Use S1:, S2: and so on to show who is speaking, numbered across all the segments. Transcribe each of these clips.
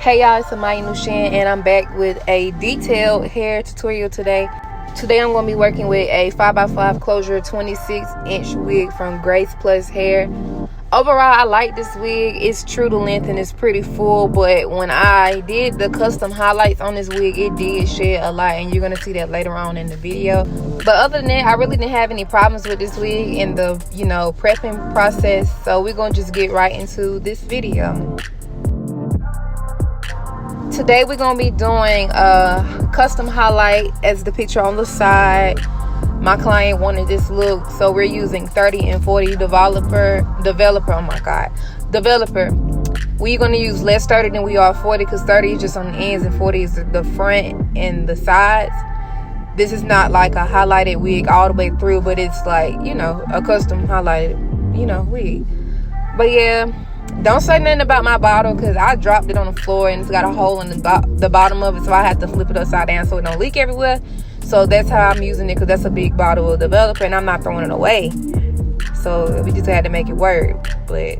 S1: Hey y'all, it's Amaya Nushan and I'm back with a detailed hair tutorial today. Today I'm going to be working with a 5x5 closure 26-inch wig from Grace Plus Hair. Overall, I like this wig. It's true to length and it's pretty full, but when I did the custom highlights on this wig, it did shed a lot, and you're going to see that later on in the video. But other than that, I really didn't have any problems with this wig in the, prepping process. So we're going to just get right into this video. Today we're going to be doing a custom highlight as the picture on the side. My client wanted this look, so we're using 30 and 40 developer. We're going to use less 30 than we are 40 because 30 is just on the ends and 40 is the front and the sides. This is not like a highlighted wig all the way through, but it's like, a custom highlighted, wig. But yeah, don't say nothing about my bottle because I dropped it on the floor and it's got a hole in the bottom of it, so I have to flip it upside down so it don't leak everywhere. So that's how I'm using it, because that's a big bottle of developer and I'm not throwing it away. So we just had to make it work. But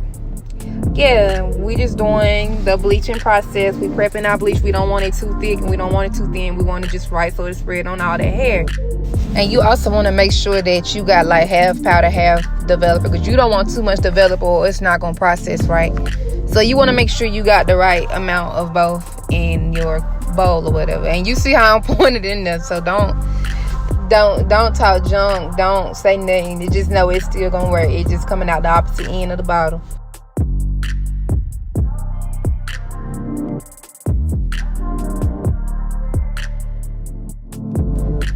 S1: yeah, we just doing the bleaching process. We prepping our bleach. We don't want it too thick and we don't want it too thin. We want it just right so it spread on all the hair. And you also want to make sure that you got like half powder, half developer, because you don't want too much developer or it's not going to process right. So you want to make sure you got the right amount of both in your bowl or whatever. And you see how I'm pouring it in there, so don't talk junk, don't say nothing. You just know it's still going to work. It's just coming out the opposite end of the bottle.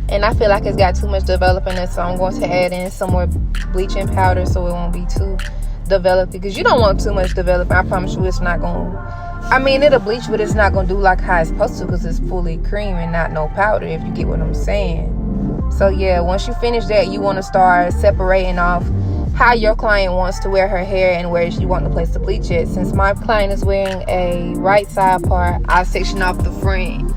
S1: And I feel like it's got too much developing in it, so I'm going to add in some more bleaching powder so it won't be too developed, because you don't want too much developing. I promise you it's not going to, it'll bleach, but it's not going to do like how it's supposed to, because it's fully cream and not no powder, if you get what I'm saying. So yeah, once you finish that, you want to start separating off how your client wants to wear her hair and where you want to place the bleach at. Since my client is wearing a right side part, I section off the front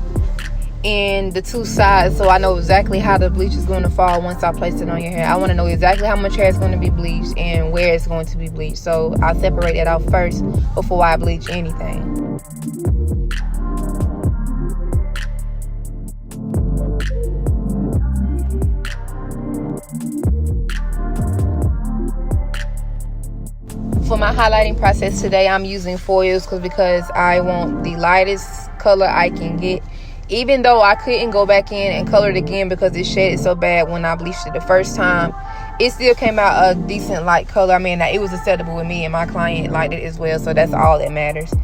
S1: and the two sides, so I know exactly how the bleach is going to fall once I place it on your hair. I want to know exactly how much hair is going to be bleached and where it's going to be bleached, so I'll separate that out first before I bleach anything. For my highlighting process today, I'm using foils because I want the lightest color I can get. Even though I couldn't go back in and color it again because it shaded so bad when I bleached it the first time, it still came out a decent light color. It was acceptable with me and my client liked it as well, so that's all that matters.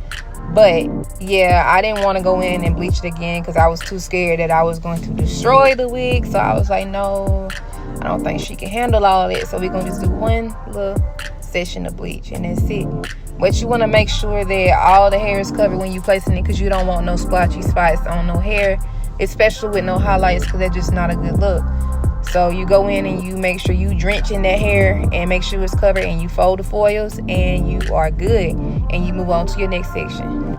S1: But yeah, I didn't want to go in and bleach it again because I was too scared that I was going to destroy the wig. So I was like, no, I don't think she can handle all of it. So we're going to just do one little session of bleach and that's it. But you want to make sure that all the hair is covered when you're placing it, because you don't want no splotchy spots on no hair, especially with no highlights, because that's just not a good look. So you go in and you make sure you drench in that hair and make sure it's covered, and you fold the foils and you are good, and you move on to your next section.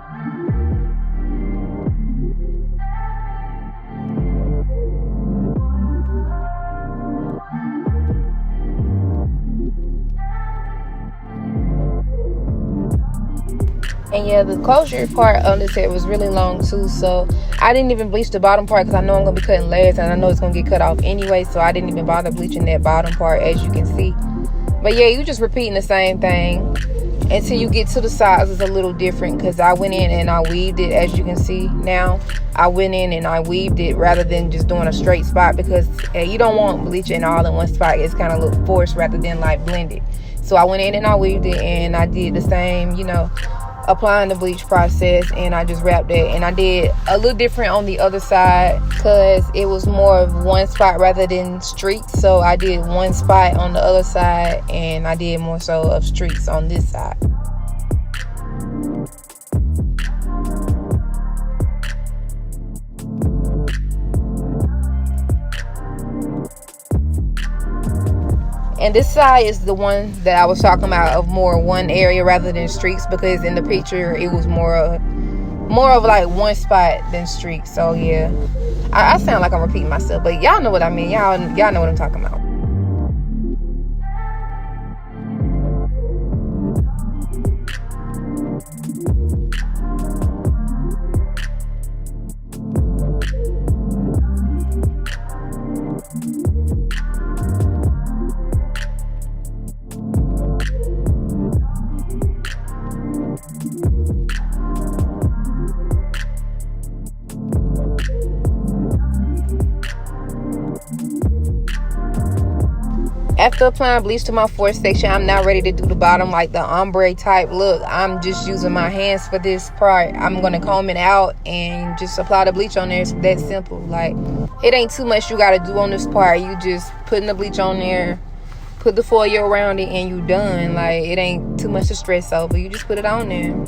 S1: And yeah, the closure part on this hair was really long too, so I didn't even bleach the bottom part because I know I'm going to be cutting layers and I know it's going to get cut off anyway, so I didn't even bother bleaching that bottom part, as you can see. But yeah, you just repeating the same thing until you get to the sides. It's a little different because I went in and I weaved it, as you can see now. I went in and I weaved it rather than just doing a straight spot, because you don't want bleaching all in one spot. It's kind of look forced rather than like blended. So I went in and I weaved it, and I did the same, applying the bleach process, and I just wrapped it. And I did a little different on the other side because it was more of one spot rather than streaks, so I did one spot on the other side and I did more so of streaks on this side. And this side is the one that I was talking about, of more one area rather than streaks, because in the picture it was more of like one spot than streaks. So yeah, I sound like I'm repeating myself, but y'all know what I mean. Y'all know what I'm talking about. After applying bleach to my fourth section, I'm now ready to do the bottom, like the ombre type look. I'm just using my hands for this part. I'm going to comb it out and just apply the bleach on there. It's that simple. Like, it ain't too much you got to do on this part. You just putting the bleach on there, put the foil around it, and you done. Like, it ain't too much to stress over. You just put it on there.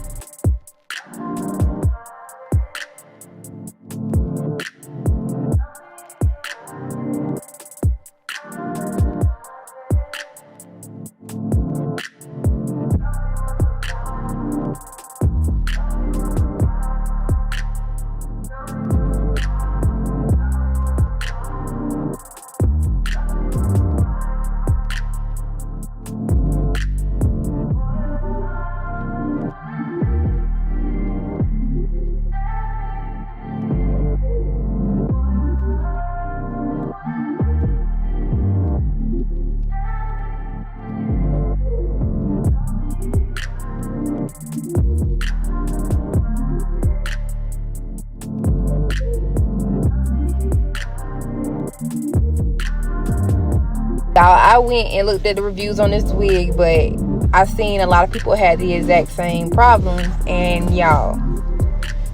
S1: I went and looked at the reviews on this wig, but I seen a lot of people had the exact same problems. And y'all,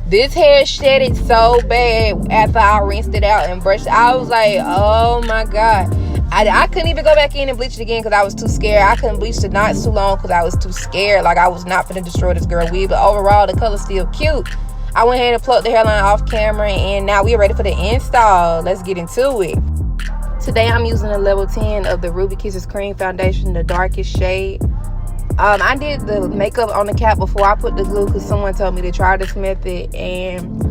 S1: this hair shedded so bad after I rinsed it out and brushed. I was like, oh my god. I couldn't even go back in and bleach it again because I was too scared. I couldn't bleach the knots too long because I was too scared. Like, I was not going to destroy this girl wig. But overall, the color's still cute. I went ahead and plucked the hairline off camera, and now we're ready for the install. Let's get into it. Today I'm using a level 10 of the Ruby Kisses Cream Foundation, the darkest shade. I did the makeup on the cap before I put the glue because someone told me to try this method, and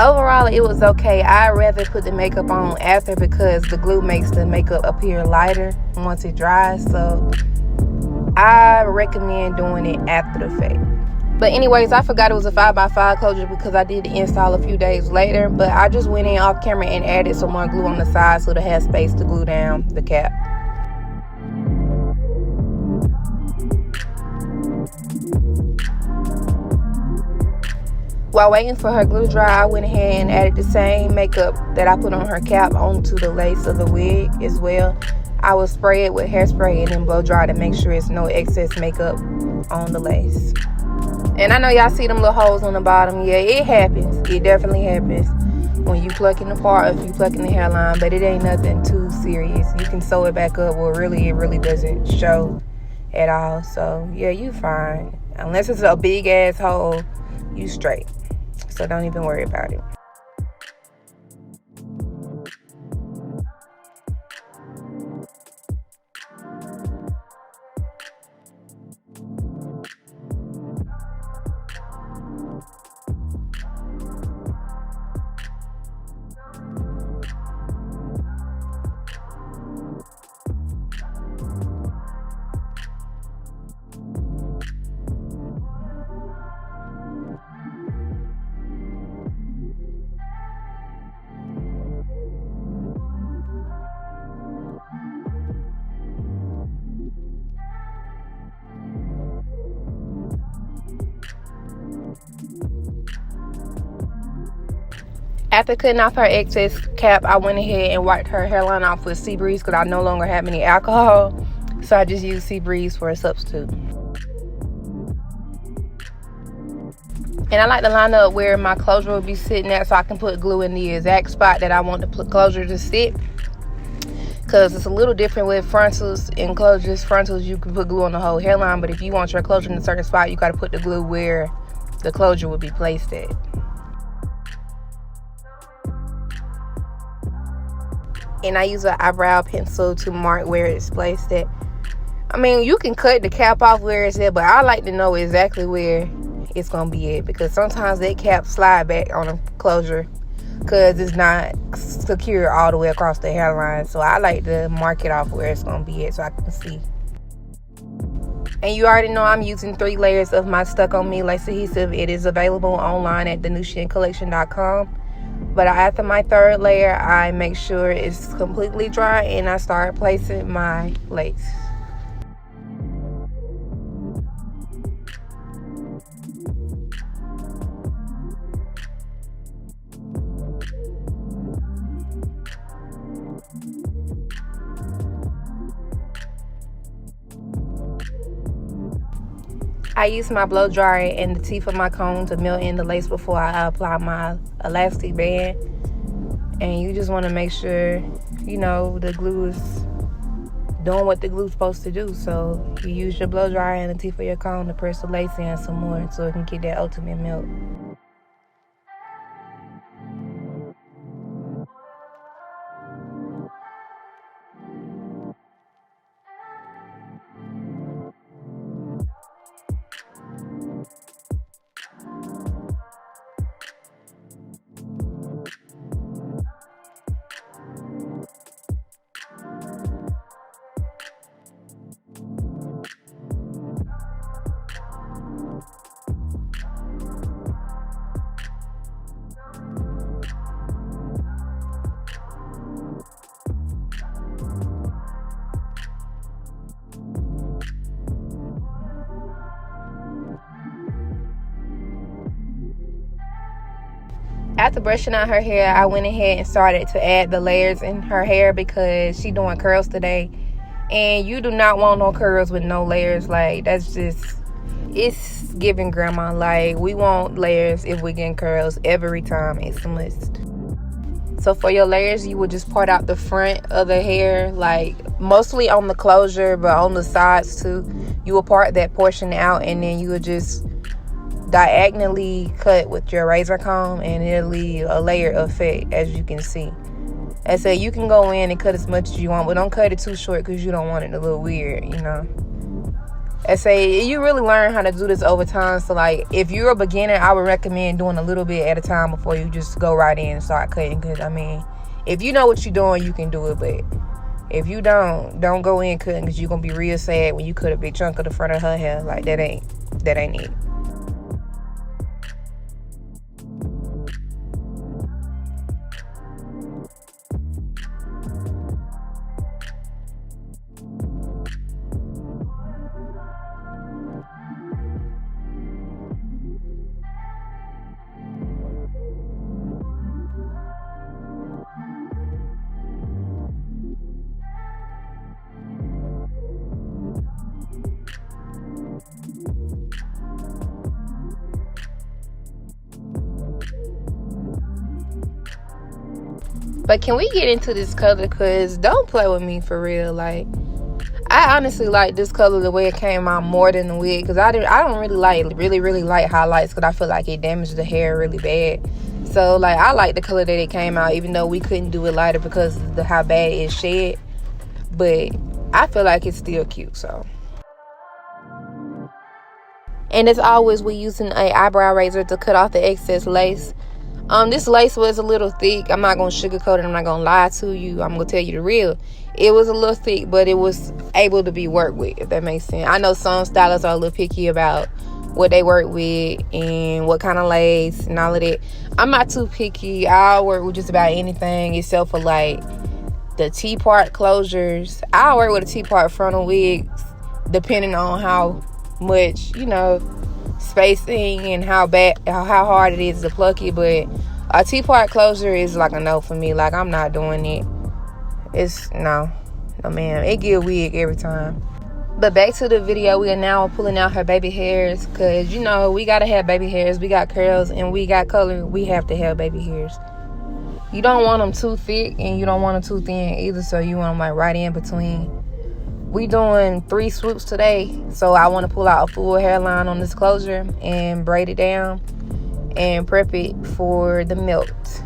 S1: overall it was okay. I'd rather put the makeup on after because the glue makes the makeup appear lighter once it dries. So I recommend doing it after the fact. But anyways, I forgot it was a 5x5 closure because I did the install a few days later. But I just went in off camera and added some more glue on the side so to have space to glue down the cap. While waiting for her glue to dry, I went ahead and added the same makeup that I put on her cap onto the lace of the wig as well. I will spray it with hairspray and then blow dry to make sure it's no excess makeup on the lace. And I know y'all see them little holes on the bottom. Yeah, it happens. It definitely happens when you plucking the part, if you plucking the hairline, but it ain't nothing too serious. You can sew it back up. Well, really, it really doesn't show at all. So, yeah, you fine. Unless it's a big-ass hole, you straight. So don't even worry about it. After cutting off her excess cap, I went ahead and wiped her hairline off with Sea Breeze because I no longer have any alcohol. So I just used Sea Breeze for a substitute. And I like to line up where my closure will be sitting at so I can put glue in the exact spot that I want the closure to sit. Because it's a little different with frontals and closures. Frontals, you can put glue on the whole hairline, but if you want your closure in a certain spot, you got to put the glue where the closure will be placed at. And I use an eyebrow pencil to mark where it's placed at. I mean, you can cut the cap off where it's at, but I like to know exactly where it's going to be at, because sometimes that cap slide back on a closure because it's not secure all the way across the hairline. So I like to mark it off where it's going to be at so I can see. And you already know I'm using 3 layers of my Stuck On Me lace adhesive. It is available online at thenewshincollection.com. But after my 3rd layer, I make sure it's completely dry and I start placing my lace. I use my blow dryer and the teeth of my comb to melt in the lace before I apply my elastic band. And you just want to make sure, you know, the glue is doing what the glue's supposed to do. So you use your blow dryer and the teeth of your comb to press the lace in some more so it can get that ultimate melt. After brushing out her hair, I went ahead and started to add the layers in her hair because she doing curls today. And you do not want no curls with no layers. Like, that's just, it's giving grandma. Like, we want layers if we getting curls every time. It's a must. So for your layers, you would just part out the front of the hair, like mostly on the closure, but on the sides too. You will part that portion out, and then you would just diagonally cut with your razor comb, and it'll leave a layer effect, as you can see. I say you can go in and cut as much as you want, but don't cut it too short because you don't want it to look weird, you know. I say you really learn how to do this over time. So like, if you're a beginner, I would recommend doing a little bit at a time before you just go right in and start cutting. Because I mean, if you know what you're doing, you can do it. But if you don't go in cutting, because you're gonna be real sad when you cut a big chunk of the front of her hair. Like, that ain't it. But can we get into this color? Because don't play with me for real. Like, I honestly like this color the way it came out more than the wig. Because I don't really like highlights, because I feel like it damaged the hair really bad. So like, I like the color that it came out, even though we couldn't do it lighter because of how bad it shed. But I feel like it's still cute. So, and as always, we're using an eyebrow razor to cut off the excess lace. This lace was a little thick. I'm not going to sugarcoat it. I'm not going to lie to you. I'm going to tell you the real. It was a little thick, but it was able to be worked with, if that makes sense. I know some stylists are a little picky about what they work with and what kind of lace and all of that. I'm not too picky. I'll work with just about anything except for like the T-part closures. I'll work with a T-part frontal wigs depending on how much, you know, spacing and how hard it is to pluck it. But a T-part closure is like a no for me. Like, I'm not doing it. It's no ma'am. It get a wig every time. But back to the video, we are now pulling out her baby hairs, because you know we gotta have baby hairs. We got curls and we got color. We have to have baby hairs. You don't want them too thick and you don't want them too thin either, so you want them like right in between. We doing 3 swoops today, so I want to pull out a full hairline on this closure and braid it down and prep it for the melt.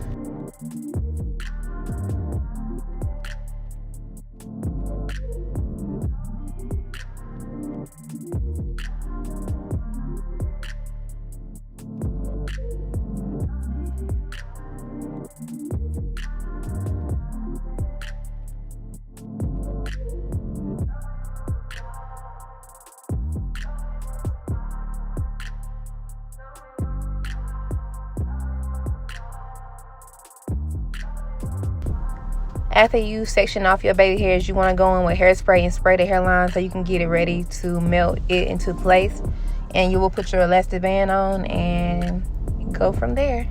S1: After you section off your baby hairs, you want to go in with hairspray and spray the hairline so you can get it ready to melt it into place. And you will put your elastic band on and go from there.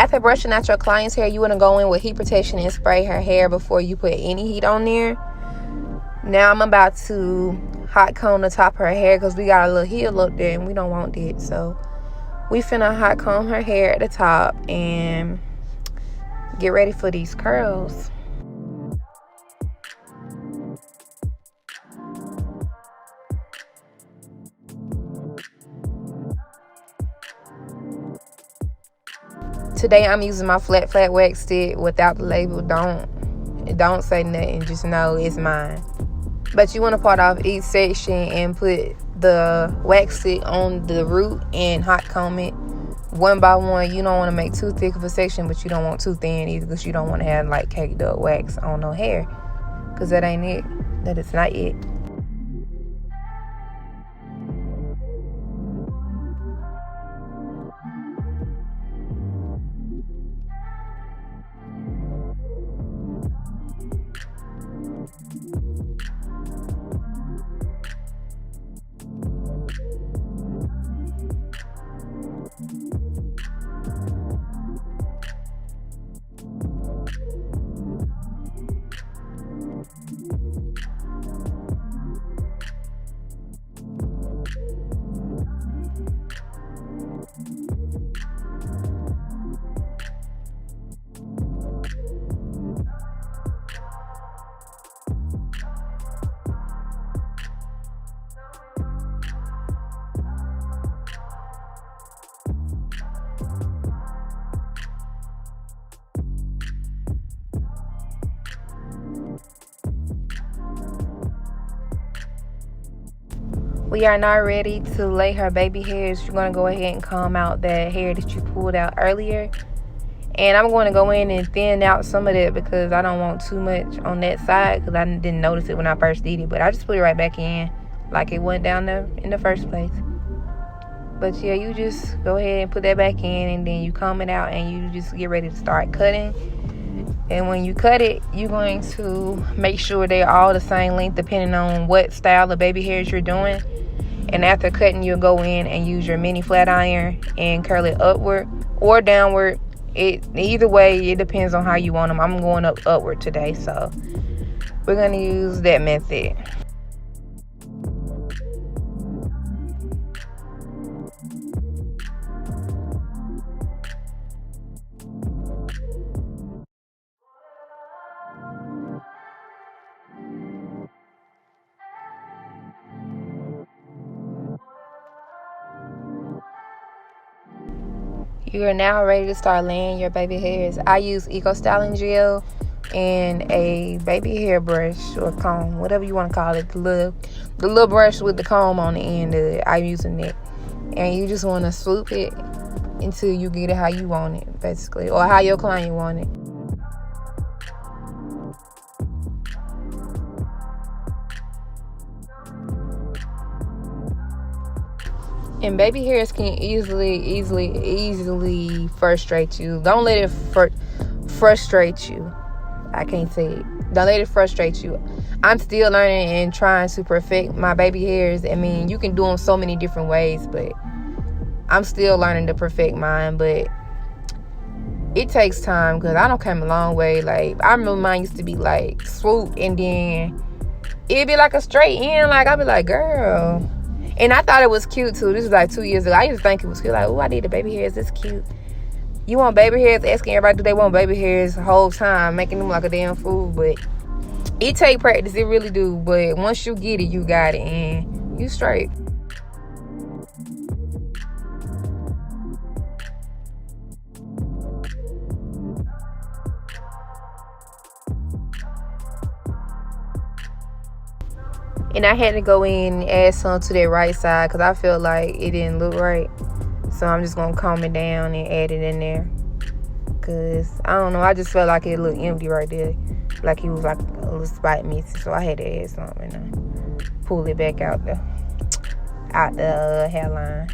S1: After brushing out your client's hair, you want to go in with heat protection and spray her hair before you put any heat on there. Now I'm about to hot comb the top of her hair because we got a little heel up there and we don't want it. So we finna hot comb her hair at the top and get ready for these curls. Today I'm using my flat wax stick without the label. Don't say nothing, just know it's mine. But you want to part off each section and put the wax stick on the root and hot comb it one by one. You don't want to make too thick of a section, but you don't want too thin either, because you don't want to have like caked up wax on no hair, because that ain't it. That is not it. We are now ready to lay her baby hairs. You're going to go ahead and comb out that hair that you pulled out earlier. And I'm going to go in and thin out some of that because I don't want too much on that side, because I didn't notice it when I first did it. But I just put it right back in like it went down there in the first place. But yeah, you just go ahead and put that back in, and then you comb it out and you just get ready to start cutting. And when you cut it, you're going to make sure they're all the same length depending on what style of baby hairs you're doing. And after cutting, you'll go in and use your mini flat iron and curl it upward or downward. Either way, it depends on how you want them. I'm going upward today, so we're going to use that method. You are now ready to start laying your baby hairs. I use Eco Styling Gel and a baby hair brush or comb, whatever you want to call it. The little brush with the comb on the end of it. I'm using it. And you just want to swoop it until you get it how you want it, basically, or how your client want it. And baby hairs can easily frustrate you. Don't let it frustrate you. I can't say it. Don't let it frustrate you. I'm still learning and trying to perfect my baby hairs. I mean, you can do them so many different ways, but I'm still learning to perfect mine. But it takes time, because I don't come a long way. Like, I remember mine used to be like swoop, and then it'd be like a straight end. Like, I'd be like, girl. And I thought it was cute too. This was like 2 years ago. I used to think it was cute. Like, oh, I need the baby hairs. This cute. You want baby hairs? Asking everybody, do they want baby hairs the whole time, making them like a damn fool. But it take practice. It really do. But once you get it, you got it, and you straight. And I had to go in and add some to that right side because I felt like it didn't look right. So I'm just going to comb it down and add it in there. Because, I don't know, I just felt like it looked empty right there. Like it was like a little spot missing. So I had to add something and pull it back out the hairline.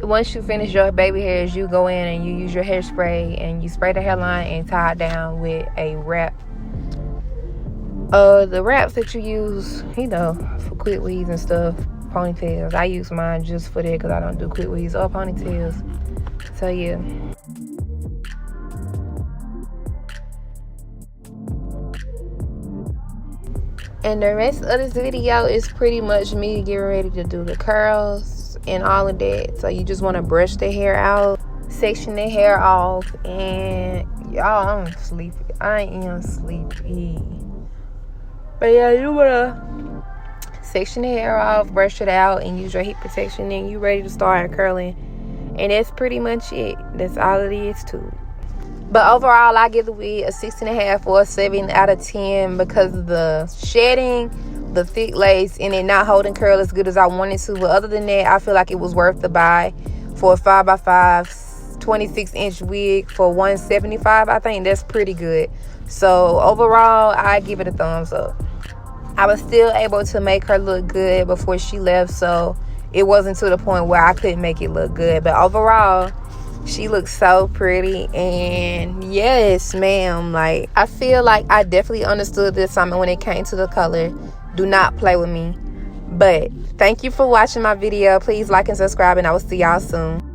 S1: Once you finish your baby hairs, you go in and you use your hairspray and you spray the hairline and tie it down with a wrap. The wraps that you use, you know, for quick weaves and stuff, ponytails. I use mine just for that because I don't do quick weaves or ponytails. So yeah. And the rest of this video is pretty much me getting ready to do the curls and all of that. So you just want to brush the hair out, section the hair off, and y'all, I'm sleepy. I am sleepy. But yeah, you want to section the hair off, brush it out, and use your heat protection, and you ready to start curling. And that's pretty much it. That's all it is to it. But overall, I give the wig a 6.5 or a 7 out of 10 because of the shedding, the thick lace, and it not holding curl as good as I wanted to. But other than that, I feel like it was worth the buy for a 5x5 26-inch wig for $175. I think that's pretty good. So overall, I give it a thumbs up. I was still able to make her look good before she left, so it wasn't to the point where I couldn't make it look good. But overall, she looks so pretty. And yes, ma'am, like, I feel like I definitely understood this assignment when it came to the color. Do not play with me. But thank you for watching my video. Please like and subscribe, and I will see y'all soon.